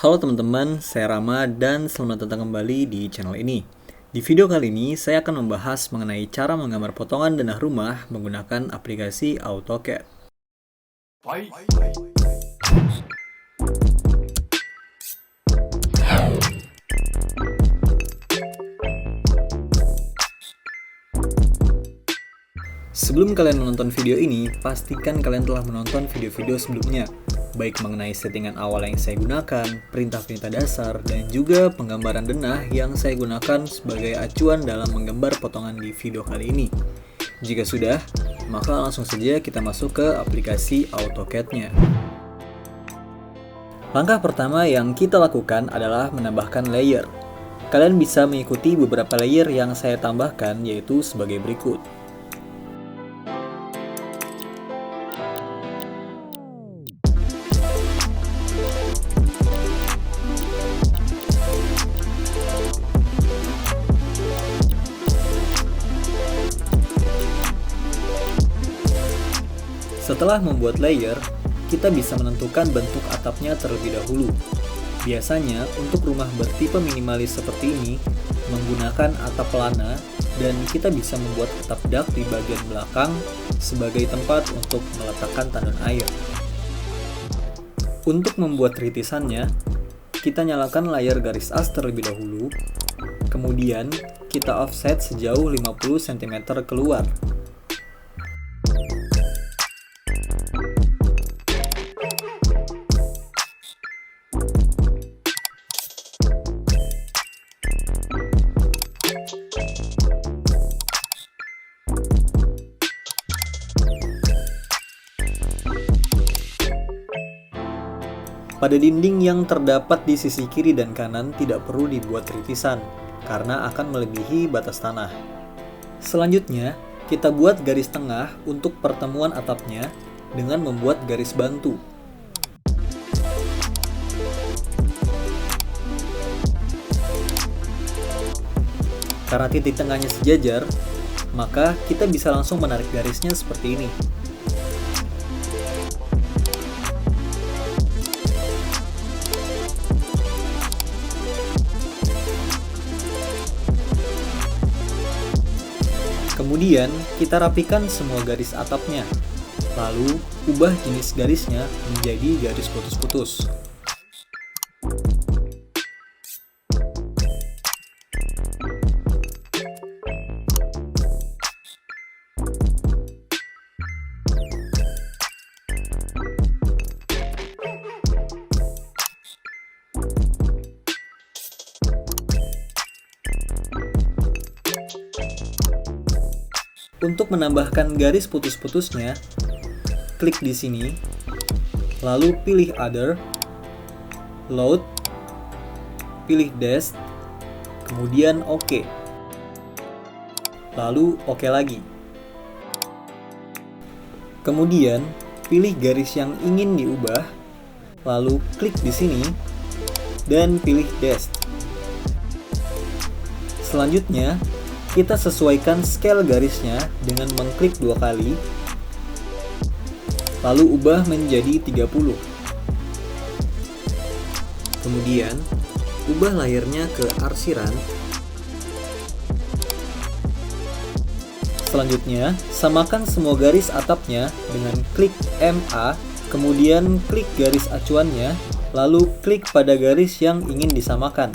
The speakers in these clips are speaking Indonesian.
Halo teman-teman, saya Rama dan selamat datang kembali di channel ini. Di video kali ini, saya akan membahas mengenai cara menggambar potongan denah rumah menggunakan aplikasi AutoCAD. Sebelum kalian menonton video ini, pastikan kalian telah menonton video-video sebelumnya, baik mengenai settingan awal yang saya gunakan, perintah-perintah dasar, dan juga penggambaran denah yang saya gunakan sebagai acuan dalam menggambar potongan di video kali ini. Jika sudah, maka langsung saja kita masuk ke aplikasi AutoCAD-nya. Langkah pertama yang kita lakukan adalah menambahkan layer. Kalian bisa mengikuti beberapa layer yang saya tambahkan, yaitu sebagai berikut. Setelah membuat layer, kita bisa menentukan bentuk atapnya terlebih dahulu. Biasanya, untuk rumah bertipe minimalis seperti ini, menggunakan atap pelana, dan kita bisa membuat atap dak di bagian belakang sebagai tempat untuk meletakkan tandon air. Untuk membuat ritisannya, kita nyalakan layar garis as terlebih dahulu, kemudian kita offset sejauh 50 cm keluar. Pada dinding yang terdapat di sisi kiri dan kanan tidak perlu dibuat ritisan, karena akan melebihi batas tanah. Selanjutnya, kita buat garis tengah untuk pertemuan atapnya dengan membuat garis bantu. Karena titik tengahnya sejajar, maka kita bisa langsung menarik garisnya seperti ini. Kemudian, kita rapikan semua garis atapnya, lalu ubah jenis garisnya menjadi garis putus-putus. Untuk menambahkan garis putus-putusnya, klik di sini, lalu pilih Other, Load, pilih Dash, kemudian OK. Lalu OK lagi. Kemudian, pilih garis yang ingin diubah, lalu klik di sini, dan pilih Dash. Selanjutnya, kita sesuaikan scale garisnya dengan mengklik 2 kali, lalu ubah menjadi 30. Kemudian, ubah layernya ke arsiran. Selanjutnya, samakan semua garis atapnya dengan klik MA, kemudian klik garis acuannya, lalu klik pada garis yang ingin disamakan.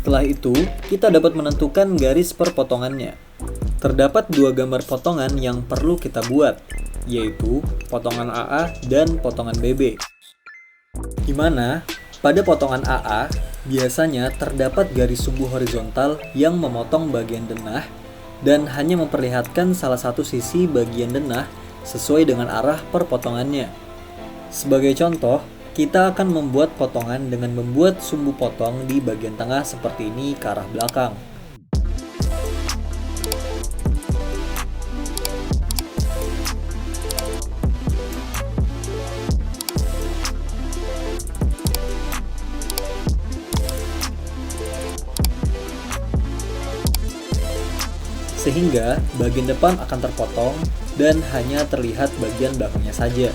Setelah itu, kita dapat menentukan garis per potongannya. Terdapat 2 gambar potongan yang perlu kita buat, yaitu potongan AA dan potongan BB. Di mana, pada potongan AA, biasanya terdapat garis sumbu horizontal yang memotong bagian denah dan hanya memperlihatkan salah satu sisi bagian denah sesuai dengan arah per potongannya. Sebagai contoh, kita akan membuat potongan dengan membuat sumbu potong di bagian tengah seperti ini ke arah belakang. sehingga bagian depan akan terpotong dan hanya terlihat bagian belakangnya saja.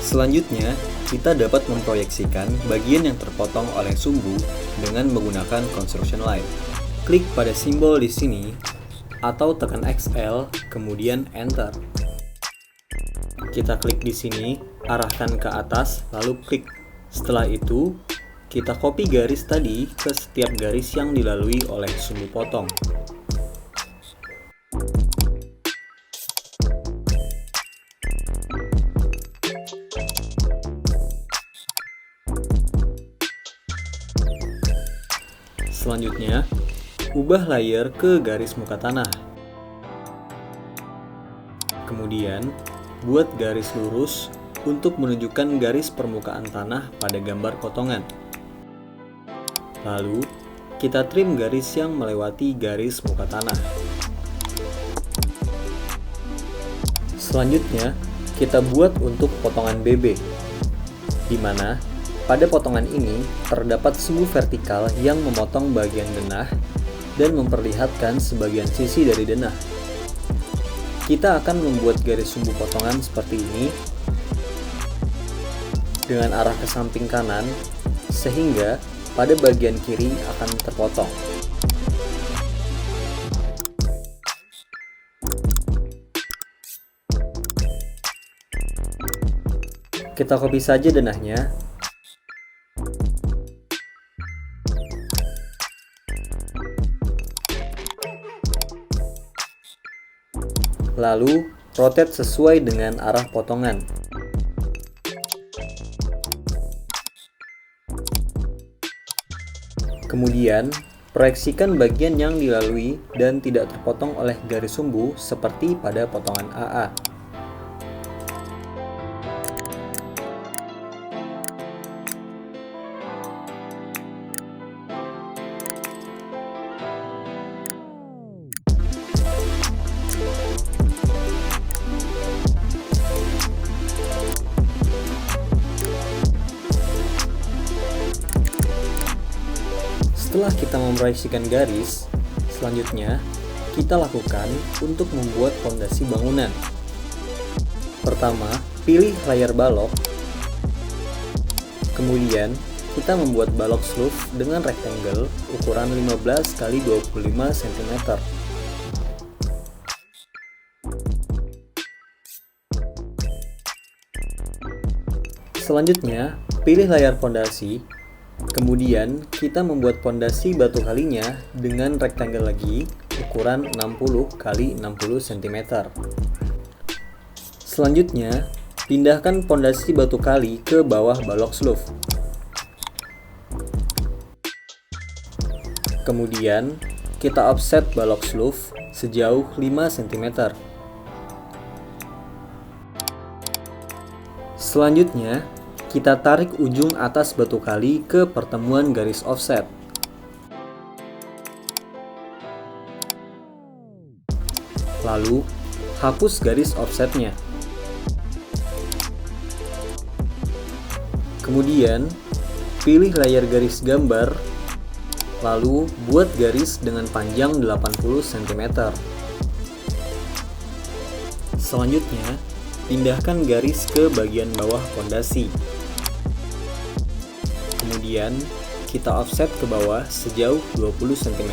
Selanjutnya, kita dapat memproyeksikan bagian yang terpotong oleh sumbu dengan menggunakan construction line. Klik pada simbol di sini, atau tekan XL, kemudian Enter. Kita klik di sini, arahkan ke atas, lalu klik. Setelah itu, kita copy garis tadi ke setiap garis yang dilalui oleh sumbu potong. Selanjutnya, ubah layer ke garis muka tanah. Kemudian, buat garis lurus untuk menunjukkan garis permukaan tanah pada gambar potongan. Lalu, kita trim garis yang melewati garis muka tanah. Selanjutnya, kita buat untuk potongan BB, di mana pada potongan ini terdapat sumbu vertikal yang memotong bagian denah dan memperlihatkan sebagian sisi dari denah. Kita akan membuat garis sumbu potongan seperti ini dengan arah ke samping kanan, sehingga pada bagian kiri akan terpotong. Kita copy saja denahnya. Lalu, rotate sesuai dengan arah potongan. Kemudian, proyeksikan bagian yang dilalui dan tidak terpotong oleh garis sumbu seperti pada potongan AA. Setelah kita memproyeksikan garis, selanjutnya kita lakukan untuk membuat fondasi bangunan. Pertama, pilih layar balok. Kemudian, kita membuat balok sloof dengan rectangle ukuran 15 x 25 cm. Selanjutnya, pilih layar fondasi. Kemudian, kita membuat fondasi batu kalinya dengan rectangle lagi, ukuran 60 x 60 cm. Selanjutnya, pindahkan fondasi batu kali ke bawah balok sloof. Kemudian, kita offset balok sloof sejauh 5 cm. Selanjutnya, kita tarik ujung atas batu kali ke pertemuan garis offset. Lalu, hapus garis offsetnya. Kemudian, pilih layar garis gambar, lalu buat garis dengan panjang 80 cm. Selanjutnya, pindahkan garis ke bagian bawah fondasi. Kemudian, kita offset ke bawah sejauh 20 cm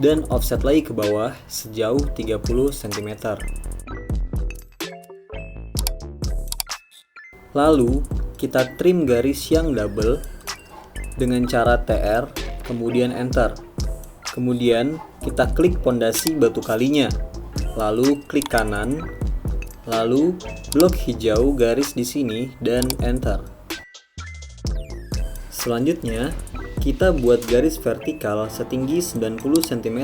dan offset lagi ke bawah sejauh 30 cm. Lalu, kita trim garis yang double dengan cara TR, kemudian Enter. Kemudian, kita klik fondasi batu kalinya, lalu klik kanan, lalu blok hijau garis di sini dan Enter. Selanjutnya, kita buat garis vertikal setinggi 90 cm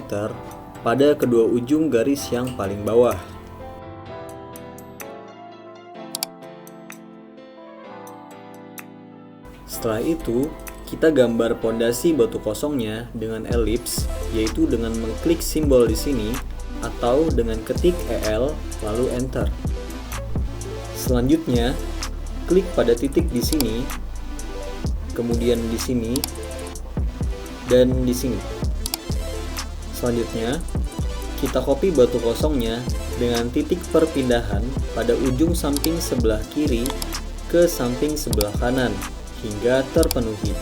pada kedua ujung garis yang paling bawah. Setelah itu, kita gambar pondasi batu kosongnya dengan elips, yaitu dengan mengklik simbol di sini atau dengan ketik EL lalu Enter. Selanjutnya, klik pada titik di sini, kemudian di sini, dan di sini. Selanjutnya, kita copy batu kosongnya dengan titik perpindahan pada ujung samping sebelah kiri ke samping sebelah kanan hingga terpenuhi.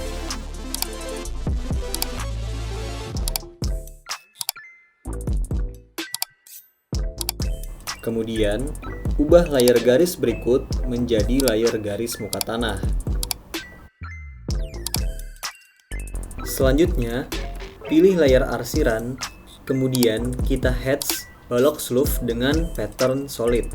Kemudian, ubah layer garis berikut menjadi layer garis muka tanah. Selanjutnya, pilih layer arsiran, kemudian kita hatch balok slough dengan pattern solid.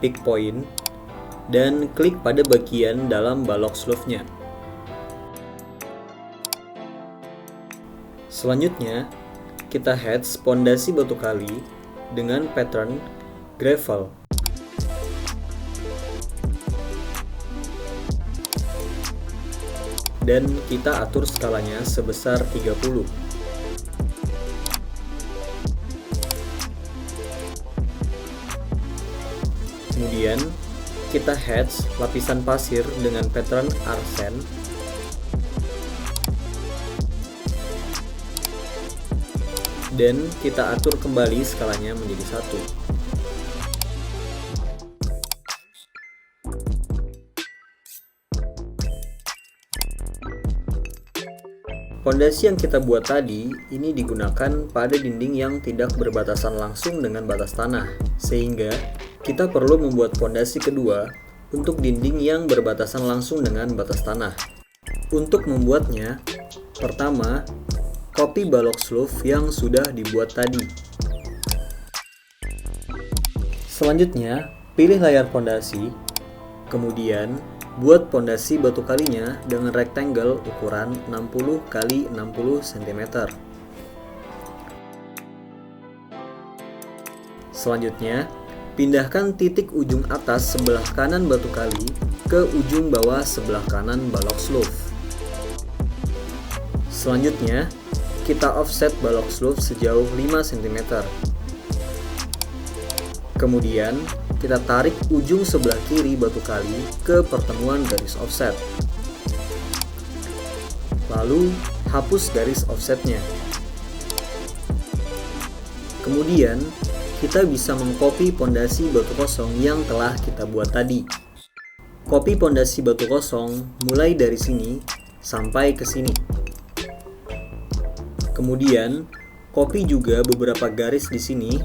Pick point dan klik pada bagian dalam balok slough-nya. Selanjutnya, kita hatch pondasi batu kali dengan pattern gravel. Dan kita atur skalanya sebesar 30. Kemudian, kita hatch lapisan pasir dengan pattern arsen. Dan kita atur kembali skalanya menjadi 1. Pondasi yang kita buat tadi ini digunakan pada dinding yang tidak berbatasan langsung dengan batas tanah, sehingga kita perlu membuat pondasi kedua untuk dinding yang berbatasan langsung dengan batas tanah. Untuk membuatnya, pertama, copy balok slough yang sudah dibuat tadi. Selanjutnya, pilih layar pondasi, kemudian buat pondasi batu kalinya dengan rectangle ukuran 60 x 60 cm. Selanjutnya, pindahkan titik ujung atas sebelah kanan batu kali ke ujung bawah sebelah kanan balok slough. Selanjutnya, kita offset balok slough sejauh 5 cm. Kemudian, kita tarik ujung sebelah kiri batu kali ke pertemuan garis offset. Lalu, hapus garis offsetnya. Kemudian, kita bisa mengcopy pondasi batu kosong yang telah kita buat tadi. Copy pondasi batu kosong mulai dari sini sampai ke sini. Kemudian, copy juga beberapa garis di sini.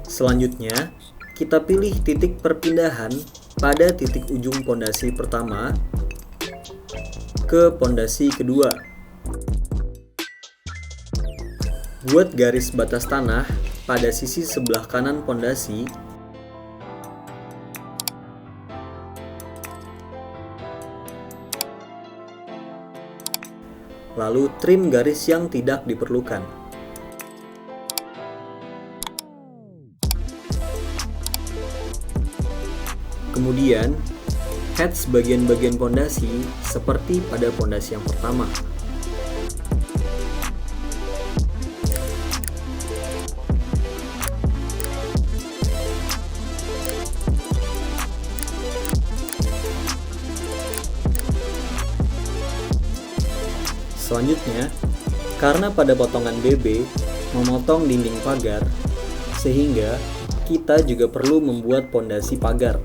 Selanjutnya, kita pilih titik perpindahan pada titik ujung pondasi pertama ke pondasi kedua. Buat garis batas tanah pada sisi sebelah kanan pondasi. Lalu trim garis yang tidak diperlukan. Kemudian, hatch bagian-bagian pondasi seperti pada pondasi yang pertama. Selanjutnya, karena pada potongan BB memotong dinding pagar, sehingga kita juga perlu membuat pondasi pagar,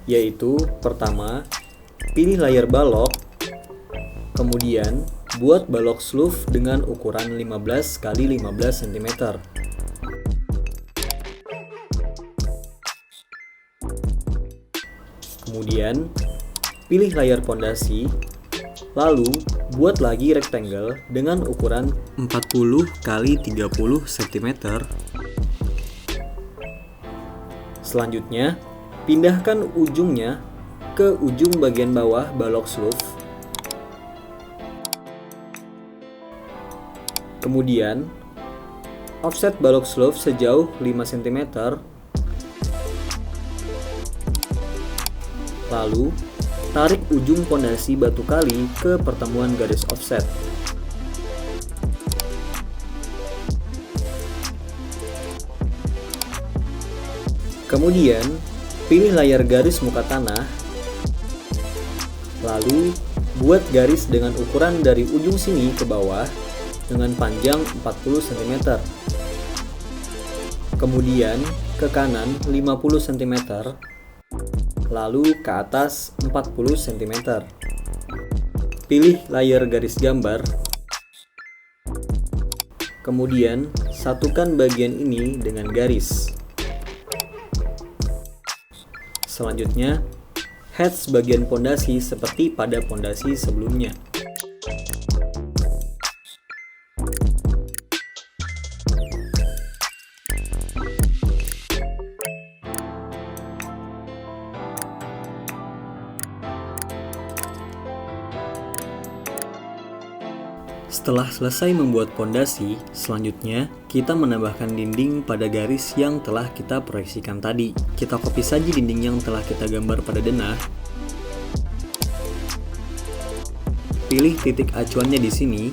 yaitu pertama, pilih layer balok, kemudian buat balok slough dengan ukuran 15 x 15 cm. Kemudian, pilih layer pondasi, lalu buat lagi rectangle dengan ukuran 40 x 30 cm. Selanjutnya, pindahkan ujungnya ke ujung bagian bawah balok slough. Kemudian, offset balok slough sejauh 5 cm. Lalu, tarik ujung pondasi batu kali ke pertemuan garis offset. Kemudian, pilih layar garis muka tanah, lalu buat garis dengan ukuran dari ujung sini ke bawah dengan panjang 40 cm. Kemudian ke kanan 50 cm, lalu ke atas 40 cm. Pilih layar garis gambar, kemudian satukan bagian ini dengan garis. Selanjutnya, hatch bagian pondasi seperti pada pondasi sebelumnya. Setelah selesai membuat pondasi, selanjutnya kita menambahkan dinding pada garis yang telah kita proyeksikan tadi. Kita copy saja dinding yang telah kita gambar pada denah. Pilih titik acuannya di sini.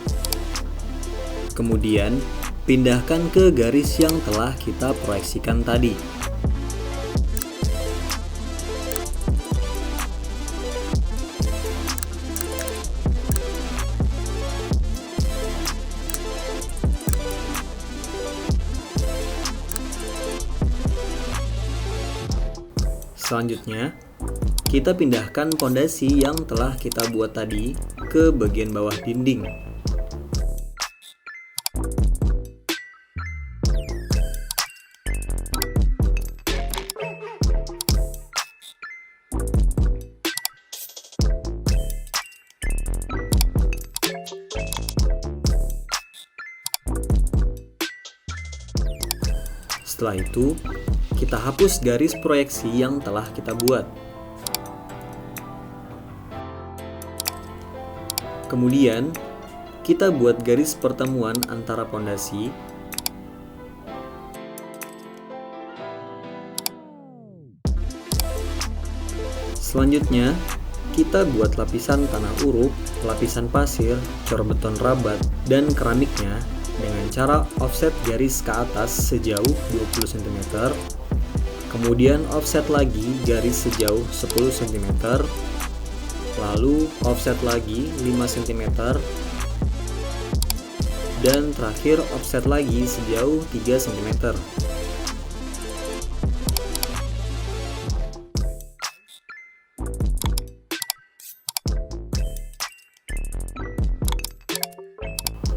Kemudian, pindahkan ke garis yang telah kita proyeksikan tadi. Selanjutnya, kita pindahkan pondasi yang telah kita buat tadi ke bagian bawah dinding. Setelah itu, kita hapus garis proyeksi yang telah kita buat. Kemudian, kita buat garis pertemuan antara pondasi selanjutnya, kita buat lapisan tanah uruk, lapisan pasir, cor beton rabat, dan keramiknya dengan cara offset garis ke atas sejauh 20 cm, kemudian offset lagi garis sejauh 10 cm, lalu offset lagi 5 cm, dan terakhir offset lagi sejauh 3 cm.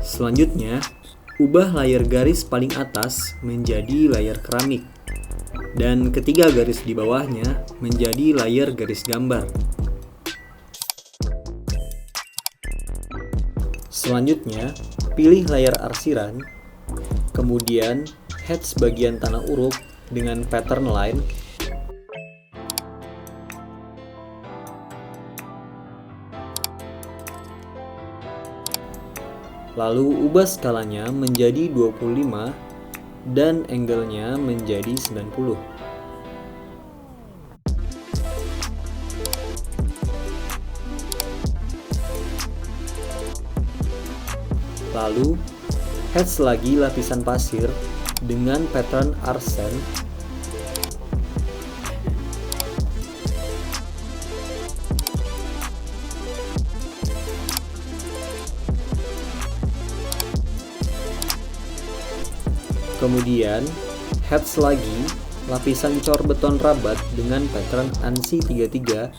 Selanjutnya, ubah layar garis paling atas menjadi layar keramik, dan ketiga garis di bawahnya menjadi layar garis gambar. Selanjutnya, pilih layar arsiran, kemudian hatch bagian tanah uruk dengan pattern line, lalu ubah skalanya menjadi 25 dan angle-nya menjadi 90. Lalu, hatch lagi lapisan pasir dengan pattern arsen. Kemudian, hatch lagi lapisan cor beton rabat dengan pattern ANSI 33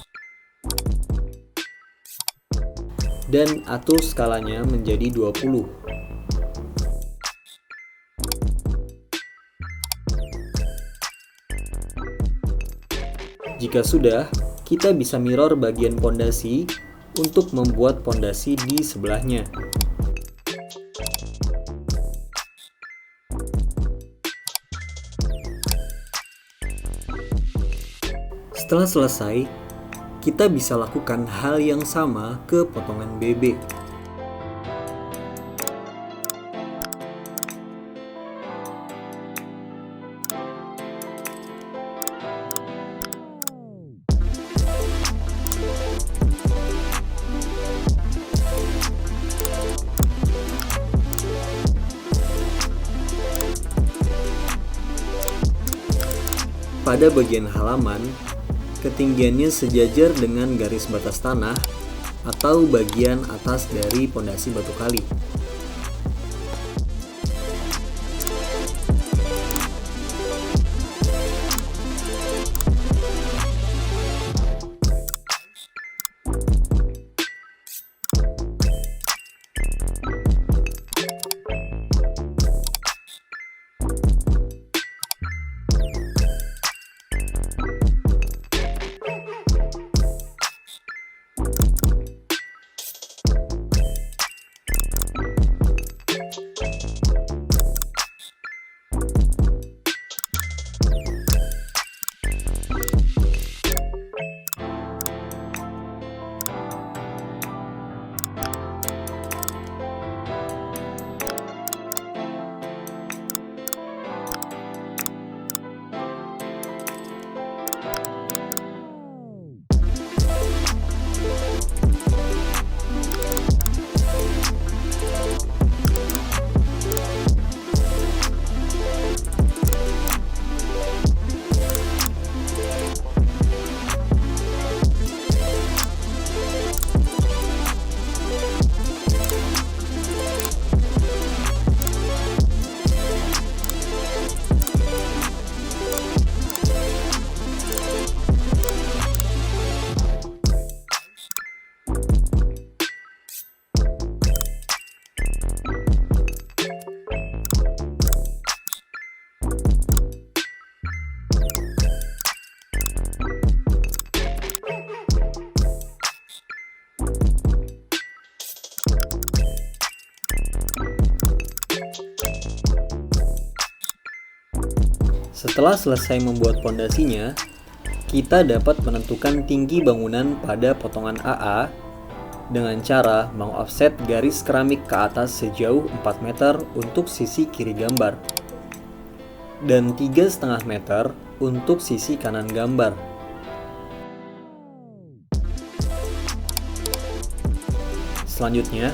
dan atur skalanya menjadi 20. Jika sudah, kita bisa mirror bagian pondasi untuk membuat pondasi di sebelahnya. Setelah selesai, kita bisa lakukan hal yang sama ke potongan BB. pada bagian halaman, ketinggiannya sejajar dengan garis batas tanah atau bagian atas dari pondasi batu kali. Setelah selesai membuat pondasinya, kita dapat menentukan tinggi bangunan pada potongan AA dengan cara mengoffset garis keramik ke atas sejauh 4 meter untuk sisi kiri gambar dan 3,5 meter untuk sisi kanan gambar. Selanjutnya,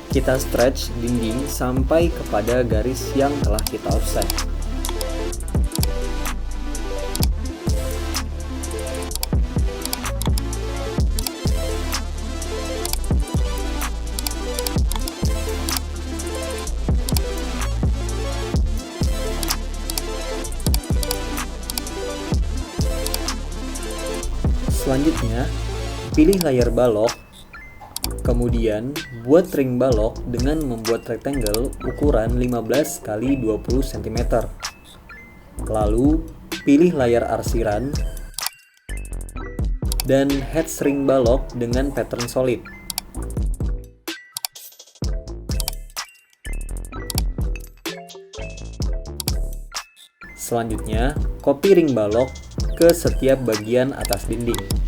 kita stretch dinding sampai kepada garis yang telah kita offset. Selanjutnya, pilih layar balok, kemudian buat ring balok dengan membuat rectangle ukuran 15 x 20 cm. Lalu, pilih layar arsiran dan heads ring balok dengan pattern solid. Selanjutnya, copy ring balok ke setiap bagian atas dinding.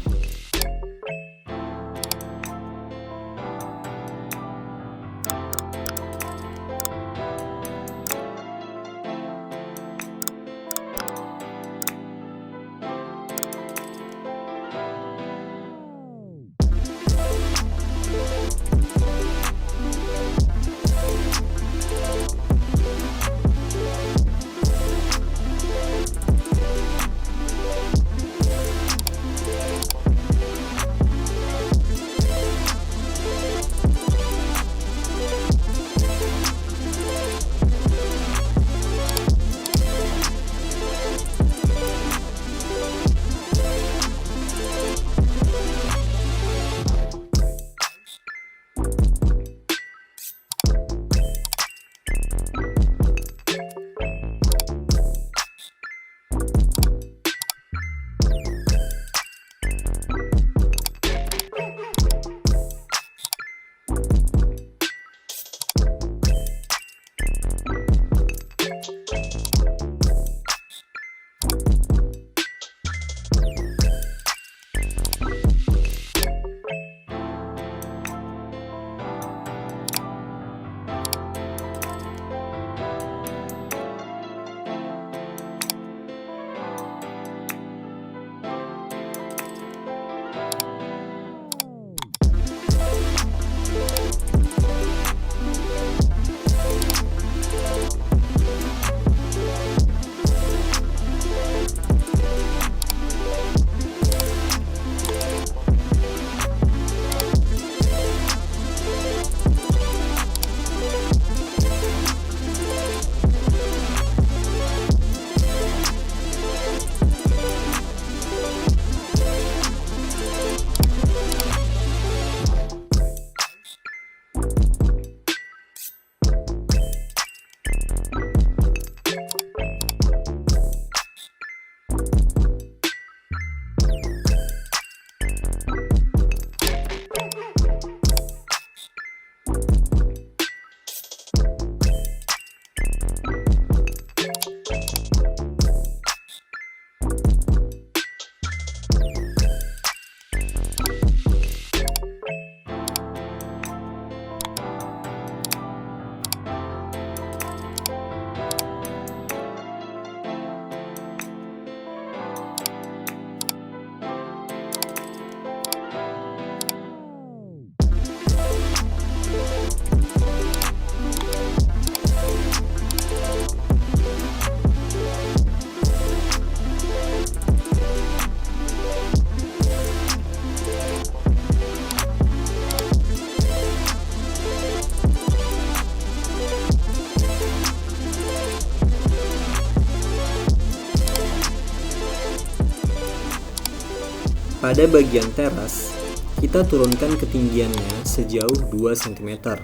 Pada bagian teras, kita turunkan ketinggiannya sejauh 2 cm.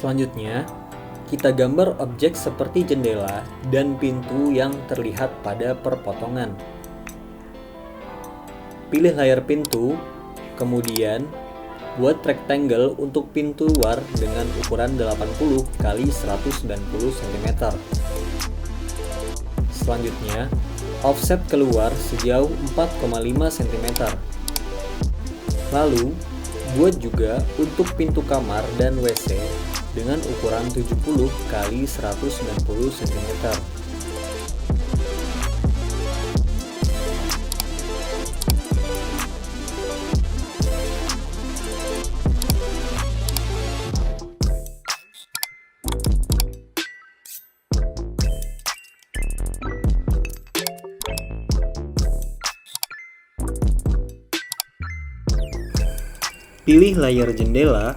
Selanjutnya, kita gambar objek seperti jendela dan pintu yang terlihat pada perpotongan. Pilih layar pintu, kemudian buat rectangle untuk pintu luar dengan ukuran 80 x 190 cm. Selanjutnya, offset keluar sejauh 4,5 cm. Lalu, buat juga untuk pintu kamar dan WC dengan ukuran 70 x 190 cm. Pilih layar jendela,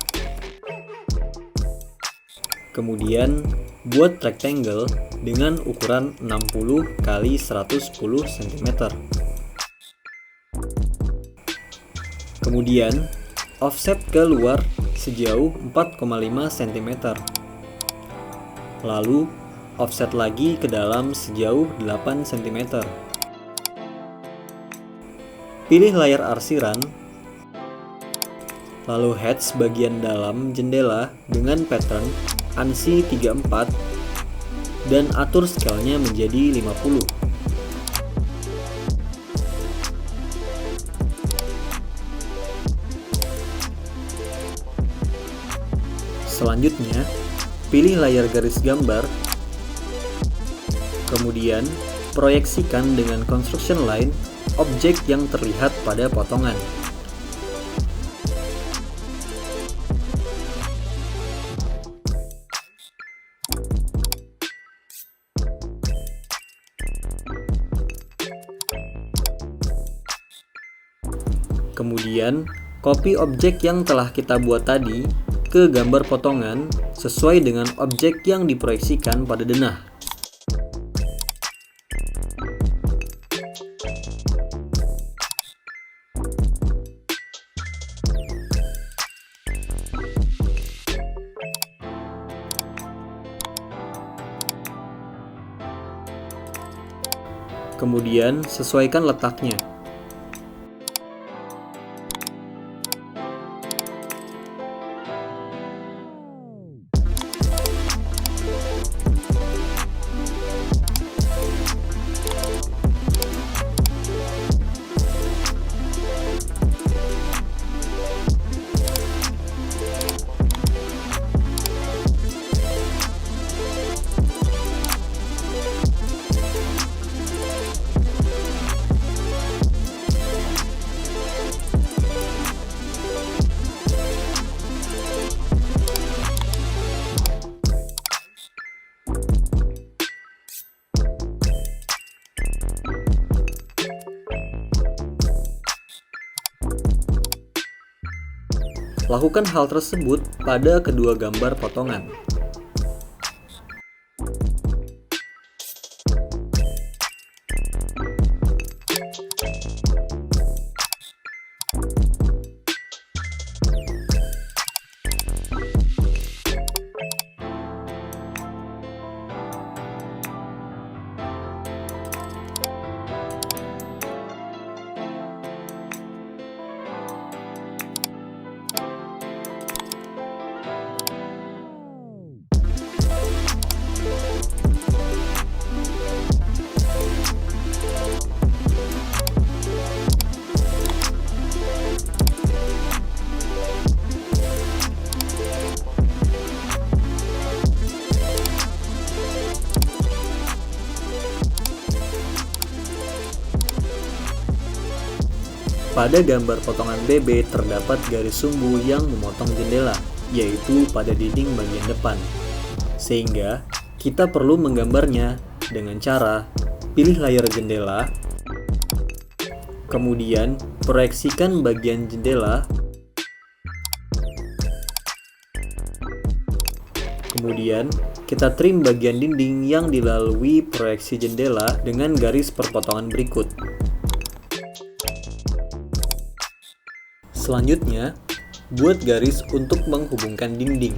kemudian buat rectangle dengan ukuran 60 x 110 cm. Kemudian, offset keluar sejauh 4,5 cm. Lalu, offset lagi ke dalam sejauh 8 cm. Pilih layar arsiran, lalu hatch bagian dalam jendela dengan pattern ANSI 34 dan atur scale-nya menjadi 50. Selanjutnya, pilih layar garis gambar, kemudian proyeksikan dengan construction line objek yang terlihat pada potongan. Kemudian, copy objek yang telah kita buat tadi ke gambar potongan sesuai dengan objek yang diproyeksikan pada denah. Kemudian, sesuaikan letaknya. Lakukan hal tersebut pada kedua gambar potongan. Pada gambar potongan BB terdapat garis sumbu yang memotong jendela, yaitu pada dinding bagian depan. Sehingga kita perlu menggambarnya dengan cara pilih layar jendela, kemudian proyeksikan bagian jendela, kemudian kita trim bagian dinding yang dilalui proyeksi jendela dengan garis perpotongan berikut. Selanjutnya, buat garis untuk menghubungkan dinding.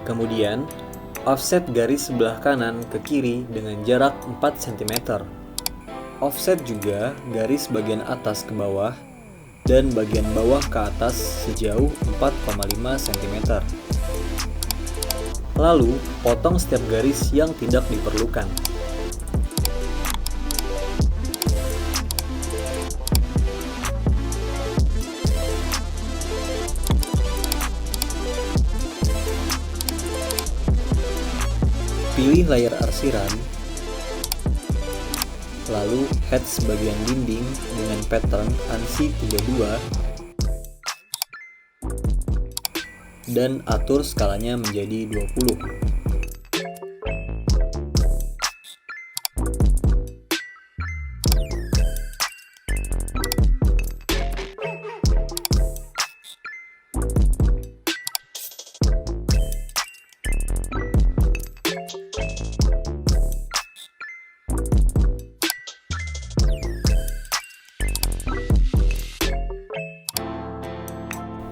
Kemudian, offset garis sebelah kanan ke kiri dengan jarak 4 cm. Offset juga garis bagian atas ke bawah dan bagian bawah ke atas sejauh 4,5 cm. Lalu, potong setiap garis yang tidak diperlukan. Pilih layar arsiran, lalu hatch bagian dinding dengan pattern ANSI 32 dan atur skalanya menjadi 20.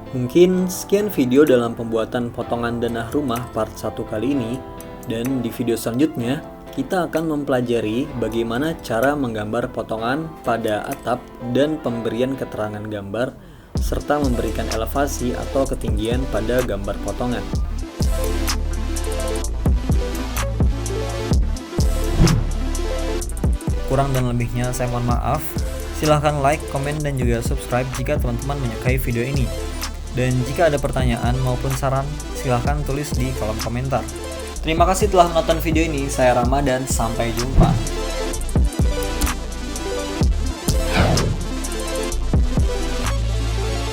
Mungkin sekian video dalam pembuatan potongan denah rumah part 1 kali ini, dan di video selanjutnya kita akan mempelajari bagaimana cara menggambar potongan pada atap dan pemberian keterangan gambar serta memberikan elevasi atau ketinggian pada gambar potongan. Kurang dan lebihnya saya mohon maaf. Silahkan like, komen, dan juga subscribe jika teman-teman menyukai video ini. Dan jika ada pertanyaan maupun saran, silahkan tulis di kolom komentar. Terima kasih telah menonton video ini. Saya Rama dan sampai jumpa.